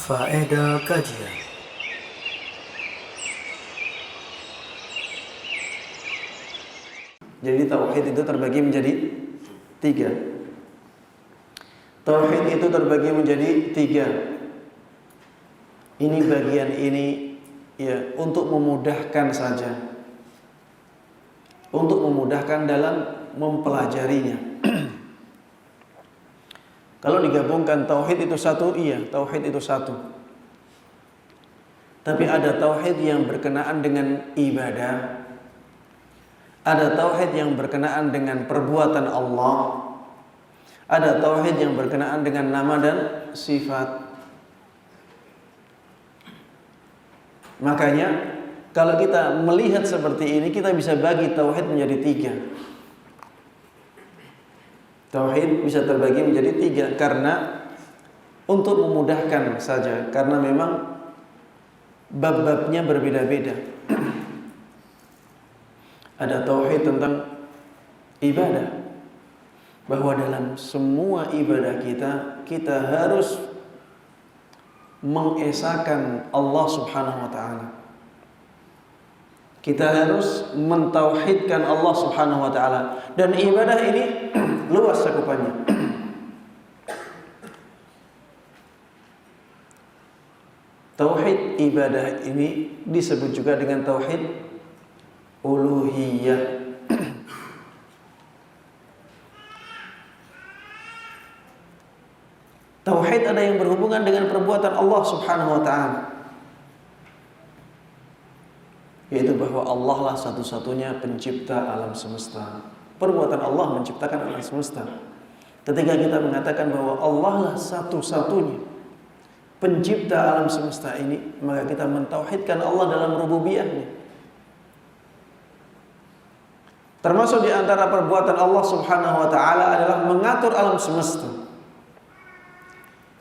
Faedah kajian. Jadi tauhid itu terbagi menjadi tiga. Tauhid itu terbagi menjadi tiga. Ini bagian ini ya untuk memudahkan saja, untuk memudahkan dalam mempelajarinya. Kalau digabungkan tauhid itu satu, iya, tauhid itu satu. Tapi ada tauhid yang berkenaan dengan ibadah. Ada tauhid yang berkenaan dengan perbuatan Allah. Ada tauhid yang berkenaan dengan nama dan sifat. Makanya kalau kita melihat seperti ini, kita bisa bagi tauhid menjadi tiga. Tauhid bisa terbagi menjadi tiga karena untuk memudahkan saja, karena memang bab-babnya berbeda-beda. Ada tauhid tentang ibadah, bahwa dalam semua ibadah kita harus mengesahkan Allah Subhanahu wa taala. Kita harus mentauhidkan Allah Subhanahu wa taala, dan ibadah ini luas cakupannya. Tauhid ibadah ini disebut juga dengan tauhid uluhiyah. Tauhid ada yang berhubungan dengan perbuatan Allah Subhanahu wa taala, yaitu bahwa Allah lah satu-satunya pencipta alam semesta. Perbuatan Allah menciptakan alam semesta. Ketika kita mengatakan bahwa Allah lah satu-satunya pencipta alam semesta ini, maka kita mentauhidkan Allah dalam rububiyahnya. Termasuk di antara perbuatan Allah Subhanahu wa taala adalah mengatur alam semesta.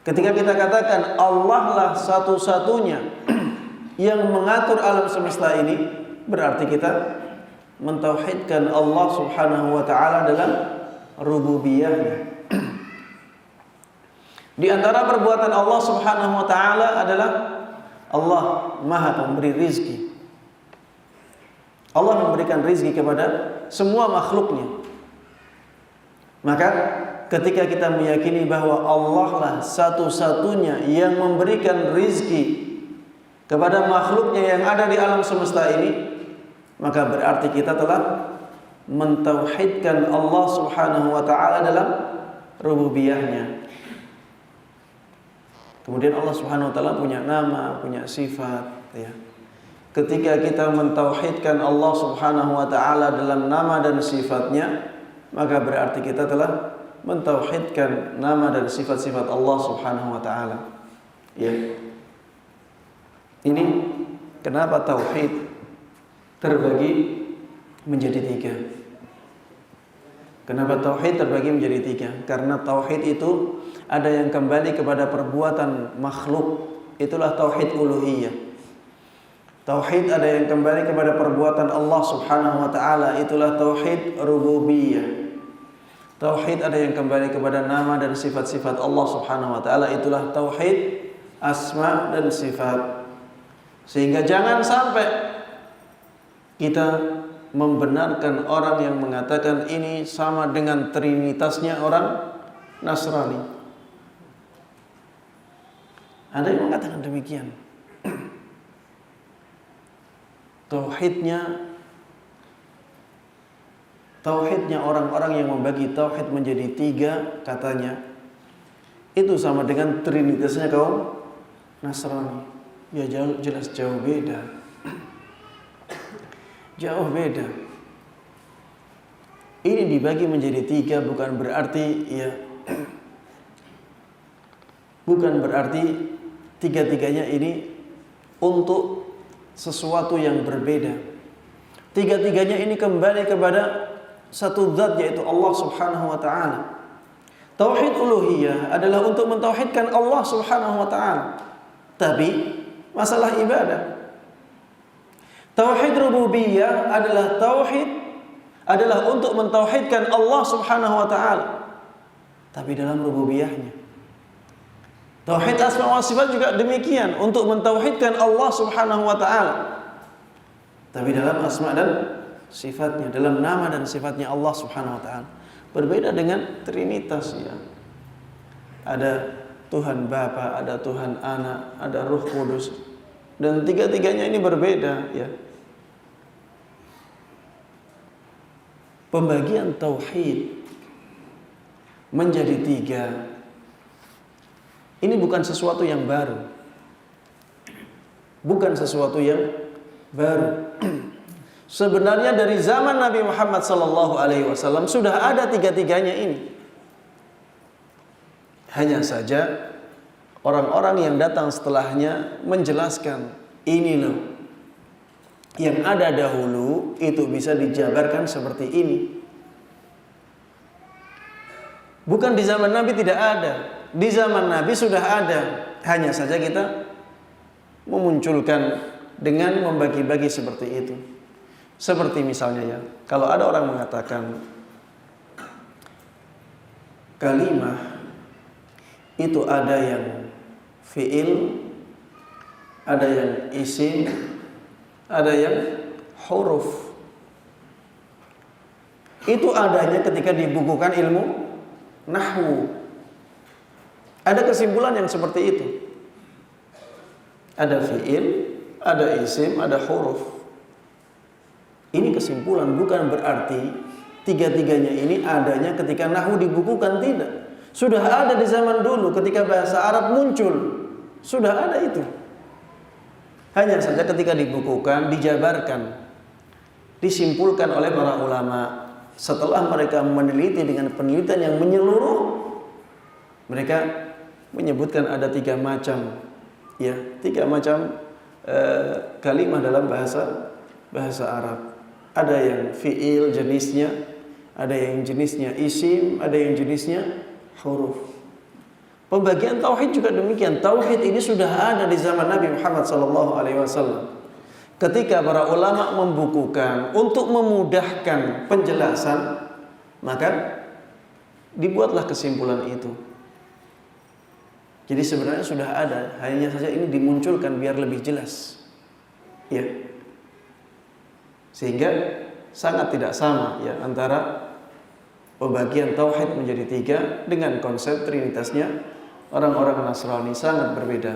Ketika kita katakan Allah lah satu-satunya yang mengatur alam semesta ini, berarti kita mentauhidkan Allah Subhanahu wa taala dalam rububiyahnya. Di antara perbuatan Allah Subhanahu wa taala adalah Allah Maha Pemberi rizki. Allah memberikan rizki kepada semua makhluknya. Maka ketika kita meyakini bahwa Allah lah satu-satunya yang memberikan rizki kepada makhluknya yang ada di alam semesta ini, maka berarti kita telah mentauhidkan Allah Subhanahu wa taala dalam rububiyahnya. Kemudian Allah Subhanahu wa taala punya nama, punya sifat, ya. Ketika kita mentauhidkan Allah Subhanahu wa taala dalam nama dan sifatnya, maka berarti kita telah mentauhidkan nama dan sifat-sifat Allah Subhanahu wa taala. Ya. Ini kenapa tauhid terbagi menjadi tiga. Kenapa tauhid terbagi menjadi tiga? Karena tauhid itu ada yang kembali kepada perbuatan makhluk, itulah tauhid uluhiyah. Tauhid ada yang kembali kepada perbuatan Allah Subhanahu wa taala, itulah tauhid rububiyah. Tauhid ada yang kembali kepada nama dan sifat-sifat Allah Subhanahu wa taala, itulah tauhid asma dan sifat. Sehingga jangan sampai kita membenarkan orang yang mengatakan ini sama dengan trinitasnya orang Nasrani. Ada yang mengatakan demikian. Tauhidnya orang-orang yang membagi tauhid menjadi tiga, katanya itu sama dengan trinitasnya kaum Nasrani. Ya jelas jauh beda. Jauh beda. Ini dibagi menjadi tiga bukan berarti tiga-tiganya ini untuk sesuatu yang berbeda. Tiga-tiganya ini kembali kepada satu zat, yaitu Allah Subhanahu wa taala. Tauhid uluhiyah adalah untuk mentauhidkan Allah Subhanahu wa taala. Tapi masalah ibadah. Tauhid rububiyah adalah untuk mentauhidkan Allah Subhanahu wa taala, tapi dalam rububiyahnya. Tauhid asma wa sifat juga demikian, untuk mentauhidkan Allah Subhanahu wa taala. Tapi dalam asma dan sifatnya, dalam nama dan sifatnya Allah Subhanahu wa taala. Berbeda dengan Trinitas ya. Ada Tuhan Bapa, ada Tuhan Anak, ada Ruh Kudus. Dan tiga-tiganya ini berbeda ya. Pembagian tauhid menjadi tiga ini bukan sesuatu yang baru. Bukan sesuatu yang baru. Sebenarnya dari zaman Nabi Muhammad SAW sudah ada tiga-tiganya ini. Hanya saja orang-orang yang datang setelahnya menjelaskan, ini loh yang ada dahulu itu bisa dijabarkan seperti ini. Bukan di zaman Nabi tidak ada. Di zaman Nabi sudah ada. Hanya saja kita memunculkan dengan membagi-bagi seperti itu. Seperti misalnya ya, kalau ada orang mengatakan kalimah itu ada yang fi'il, ada yang isim, ada yang huruf. Itu adanya ketika dibukukan ilmu nahwu. Ada kesimpulan yang seperti itu. Ada fi'il, ada isim, ada huruf. Ini kesimpulan, bukan berarti tiga-tiganya ini adanya ketika nahwu dibukukan, tidak. Sudah ada di zaman dulu ketika bahasa Arab muncul. Sudah ada itu. Hanya saja ketika dibukukan, dijabarkan, disimpulkan oleh para ulama. Setelah mereka meneliti dengan penelitian yang menyeluruh, mereka menyebutkan ada tiga macam kalimat dalam bahasa Arab. Ada yang fi'il jenisnya, ada yang jenisnya isim, ada yang jenisnya huruf. Pembagian tauhid juga demikian. Tauhid ini sudah ada di zaman Nabi Muhammad SAW. Ketika para ulama membukukan untuk memudahkan penjelasan, maka dibuatlah kesimpulan itu. Jadi sebenarnya sudah ada, hanya saja ini dimunculkan biar lebih jelas. Ya. Sehingga sangat tidak sama ya antara pembagian tauhid menjadi tiga dengan konsep trinitasnya orang-orang Nasrani sangat berbeda.